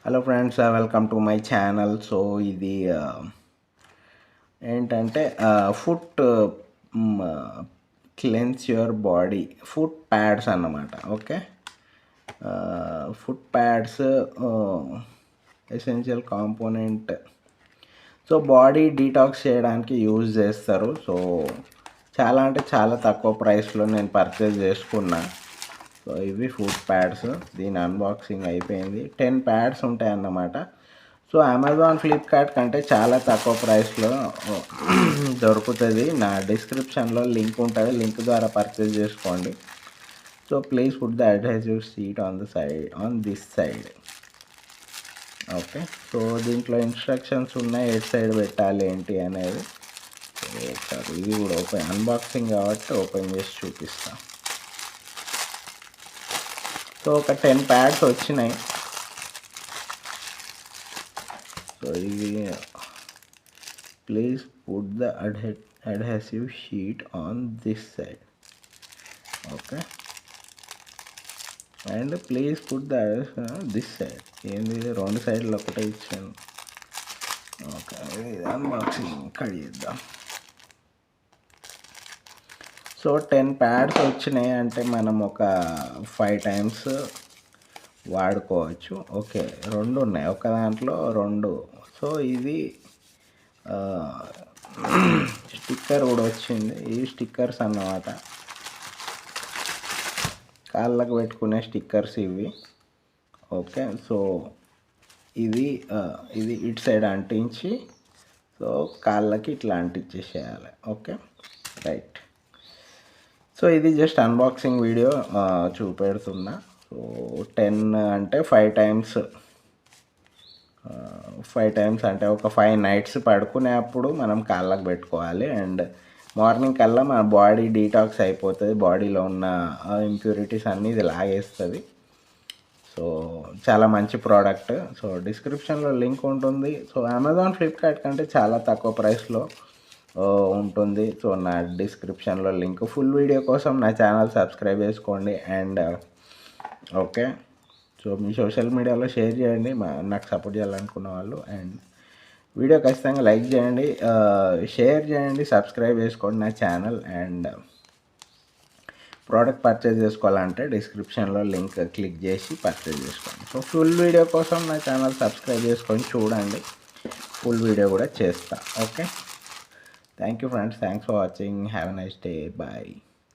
Hello friends, welcome to my channel. So ఇది ఏంటంటే foot cleanse your body foot pads అన్నమాట. Okay, foot pads essential component. So body detox చేయడానికి use చేస్తారు. So చాలా అంటే చాలా తక్కువ ప్రైస్లో నేను పర్చేజ్ చేసుకున్నా. సో ఇవి ఫుట్ ప్యాడ్స్. దీని అన్బాక్సింగ్ అయిపోయింది. 10 ప్యాడ్స్ ఉంటాయి అన్నమాట. సో అమెజాన్, ఫ్లిప్కార్ట్ కంటే చాలా తక్కువ ప్రైస్లో దొరుకుతుంది. నా డిస్క్రిప్షన్లో లింక్ ఉంటుంది. లింక్ ద్వారా పర్చేజ్ చేసుకోండి. So please put the adhesive sheet on this side. Okay, so దీంట్లో ఇన్స్ట్రక్షన్స్ ఉన్నాయి, ఎట్ సైడ్ పెట్టాలి ఏంటి అనేది. ఒకసారి ఇది కూడా అన్బాక్సింగ్ కాబట్టి ఓపెన్ చేసి చూపిస్తాను. సో ఒక 10 ప్యాడ్స్ వచ్చినాయి. సో ఇది please put the adhesive sheet on this side. Okay, and please put the this side. ఏంది, రెండు సైడ్లో ఒకటే ఇచ్చాను. ఓకే, ఇది అన్బాక్సింగ్ కడిగిద్దాం. సో 10 ప్యాడ్స్ వచ్చినాయి అంటే మనం ఒక 5 టైమ్స్ వాడుకోవచ్చు. ఓకే, రెండు ఉన్నాయి, ఒక దాంట్లో రెండు. సో ఇది స్టిక్కర్ కూడా వచ్చింది. ఈ స్టిక్కర్స్ అన్నమాట, కాళ్ళకు పెట్టుకునే స్టిక్కర్స్ ఇవి. ఓకే, సో ఇది ఇటు సైడ్ అంటించి సో కాళ్ళకి ఇట్లా అంటించేసేయాలి. Okay, right. సో ఇది జస్ట్ అన్బాక్సింగ్ వీడియో చూపెడుతున్నా. సో 10 అంటే 5 టైమ్స్, 5 టైమ్స్ అంటే ఒక 5 నైట్స్ పడుకునేప్పుడు మనం కాళ్ళకు పెట్టుకోవాలి. అండ్ మార్నింగ్ కల్లా మన బాడీ డీటాక్స్ అయిపోతుంది. బాడీలో ఉన్న ఇంప్యూరిటీస్ అన్నీ ఇది లాగేస్తుంది. సో చాలా మంచి ప్రోడక్ట్. సో డిస్క్రిప్షన్లో లింక్ ఉంటుంది. సో అమెజాన్, ఫ్లిప్కార్ట్ కంటే చాలా తక్కువ ప్రైస్లో ఉంటుంది. సో నా డిస్క్రిప్షన్లో లింక్. ఫుల్ వీడియో కోసం నా ఛానల్ సబ్స్క్రైబ్ చేసుకోండి. And okay, so me social మీడియాలో షేర్ చేయండి నాకు సపోర్ట్ చేయాలనుకున్న వాళ్ళు. అండ్ వీడియో ఖచ్చితంగా లైక్ చేయండి, షేర్ చేయండి, సబ్స్క్రైబ్ చేసుకోండి నా ఛానల్. అండ్ ప్రోడక్ట్ పర్చేజ్ చేసుకోవాలంటే డిస్క్రిప్షన్లో లింక్ క్లిక్ చేసి పర్చేజ్ చేసుకోండి. సో ఫుల్ వీడియో కోసం నా ఛానల్ సబ్స్క్రైబ్ చేసుకొని చూడండి. ఫుల్ వీడియో కూడా చేస్తా. Okay, thank you friends. Thanks for watching. Have a nice day. Bye.